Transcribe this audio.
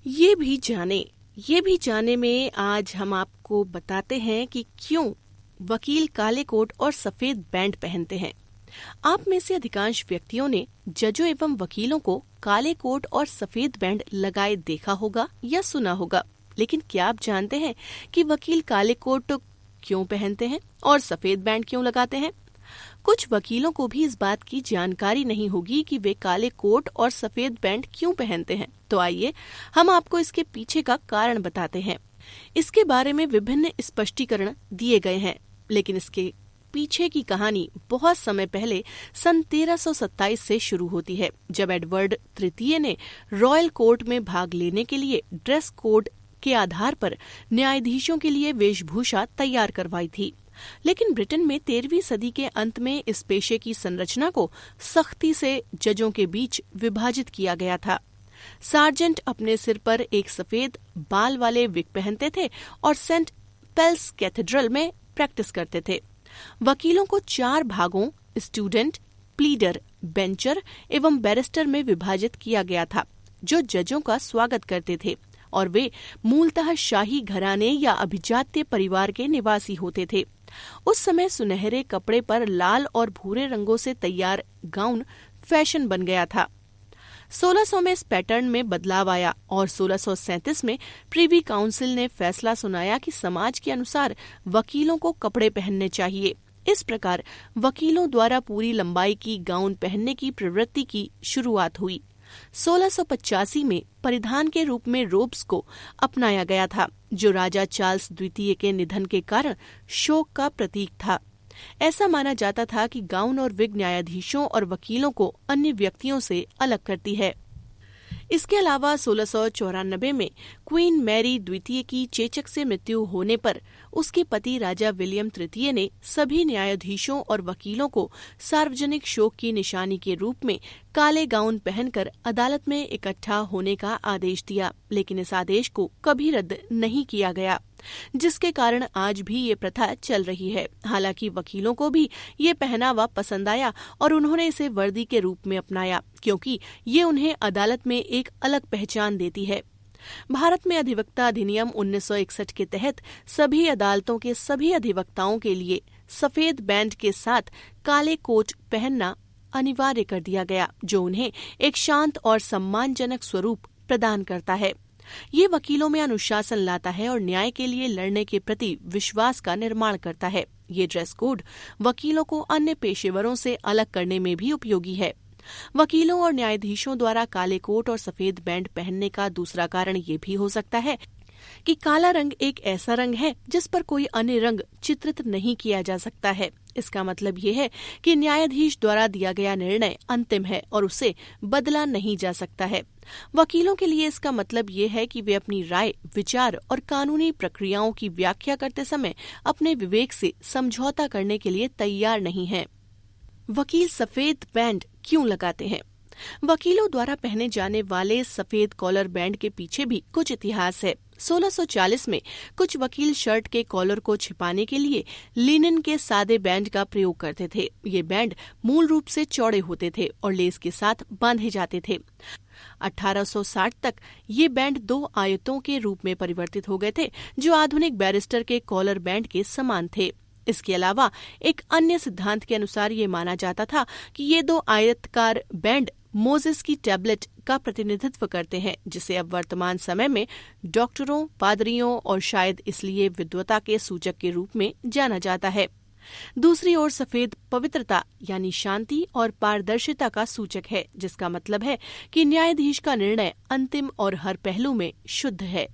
ये भी जाने में आज हम आपको बताते हैं कि क्यों वकील काले कोट और सफेद बैंड पहनते हैं। आप में से अधिकांश व्यक्तियों ने जजों एवं वकीलों को काले कोट और सफेद बैंड लगाए देखा होगा या सुना होगा, लेकिन क्या आप जानते हैं कि वकील काले कोट क्यों पहनते हैं और सफेद बैंड क्यों लगाते हैं? कुछ वकीलों को भी इस बात की जानकारी नहीं होगी कि वे काले कोट और सफेद बैंड क्यों पहनते हैं। तो आइए हम आपको इसके पीछे का कारण बताते हैं। इसके बारे में विभिन्न स्पष्टीकरण दिए गए हैं, लेकिन इसके पीछे की कहानी बहुत समय पहले सन 1327 से शुरू होती है, जब एडवर्ड तृतीय ने रॉयल कोर्ट में भाग लेने के लिए ड्रेस कोड के आधार पर न्यायाधीशों के लिए वेशभूषा तैयार करवाई थी। लेकिन ब्रिटेन में 13वीं सदी के अंत में इस पेशे की संरचना को सख्ती से जजों के बीच विभाजित किया गया था। सार्जेंट अपने सिर पर एक सफेद बाल वाले विग पहनते थे और सेंट पेल्स कैथेड्रल में प्रैक्टिस करते थे। वकीलों को 4 भागों स्टूडेंट, प्लीडर, बेंचर एवं बैरिस्टर में विभाजित किया गया था, जो जजों का स्वागत करते थे, और वे मूलतः शाही घराने या अभिजात्य परिवार के निवासी होते थे। उस समय सुनहरे कपड़े पर लाल और भूरे रंगों से तैयार गाउन फैशन बन गया था। 1600 में इस पैटर्न में बदलाव आया और 1637 में प्रिवी काउंसिल ने फैसला सुनाया कि समाज के अनुसार वकीलों को कपड़े पहनने चाहिए। इस प्रकार वकीलों द्वारा पूरी लंबाई की गाउन पहनने की प्रवृत्ति की शुरुआत हुई। 1685 में परिधान के रूप में रोब्स को अपनाया गया था, जो राजा चार्ल्स द्वितीय के निधन के कारण शोक का प्रतीक था। ऐसा माना जाता था कि गाउन और विग न्यायाधीशों और वकीलों को अन्य व्यक्तियों से अलग करती है। इसके अलावा 1694 में क्वीन मैरी द्वितीय की चेचक से मृत्यु होने पर उसके पति राजा विलियम तृतीय ने सभी न्यायाधीशों और वकीलों को सार्वजनिक शोक की निशानी के रूप में काले गाउन पहनकर अदालत में इकट्ठा होने का आदेश दिया, लेकिन इस आदेश को कभी रद्द नहीं किया गया, जिसके कारण आज भी ये प्रथा चल रही है। हालांकि वकीलों को भी ये पहनावा पसंद आया और उन्होंने इसे वर्दी के रूप में अपनाया, क्योंकि ये उन्हें अदालत में एक अलग पहचान देती है। भारत में अधिवक्ता अधिनियम 1961 के तहत सभी अदालतों के सभी अधिवक्ताओं के लिए सफेद बैंड के साथ काले कोट पहनना अनिवार्य कर दिया गया, जो उन्हें एक शांत और सम्मानजनक स्वरूप प्रदान करता है। ये वकीलों में अनुशासन लाता है और न्याय के लिए लड़ने के प्रति विश्वास का निर्माण करता है। ये ड्रेस कोड वकीलों को अन्य पेशेवरों से अलग करने में भी उपयोगी है। वकीलों और न्यायाधीशों द्वारा काले कोट और सफेद बैंड पहनने का दूसरा कारण ये भी हो सकता है कि काला रंग एक ऐसा रंग है जिस पर कोई अन्य रंग चित्रित नहीं किया जा सकता है। इसका मतलब ये है कि न्यायाधीश द्वारा दिया गया निर्णय अंतिम है और उसे बदला नहीं जा सकता है। वकीलों के लिए इसका मतलब ये है कि वे अपनी राय, विचार और कानूनी प्रक्रियाओं की व्याख्या करते समय अपने विवेक से समझौता करने के लिए तैयार नहीं हैं। वकील सफेद बैंड क्यों लगाते हैं? वकीलों द्वारा पहने जाने वाले सफेद कॉलर बैंड के पीछे भी कुछ इतिहास है। 1640 में कुछ वकील शर्ट के कॉलर को छिपाने के लिए लिनन के सादे बैंड का प्रयोग करते थे। ये बैंड मूल रूप से चौड़े होते थे और लेस के साथ बांधे जाते थे। 1860 तक ये बैंड 2 आयतों के रूप में परिवर्तित हो गए थे, जो आधुनिक बैरिस्टर के कॉलर बैंड के समान थे। इसके अलावा एक अन्य सिद्धांत के अनुसार ये माना जाता था कि ये 2 आयतकार बैंड मोजेस की टैबलेट का प्रतिनिधित्व करते हैं, जिसे अब वर्तमान समय में डॉक्टरों, पादरियों और शायद इसलिए विद्वता के सूचक के रूप में जाना जाता है। दूसरी ओर सफेद पवित्रता यानी शांति और पारदर्शिता का सूचक है, जिसका मतलब है कि न्यायाधीश का निर्णय अंतिम और हर पहलू में शुद्ध है।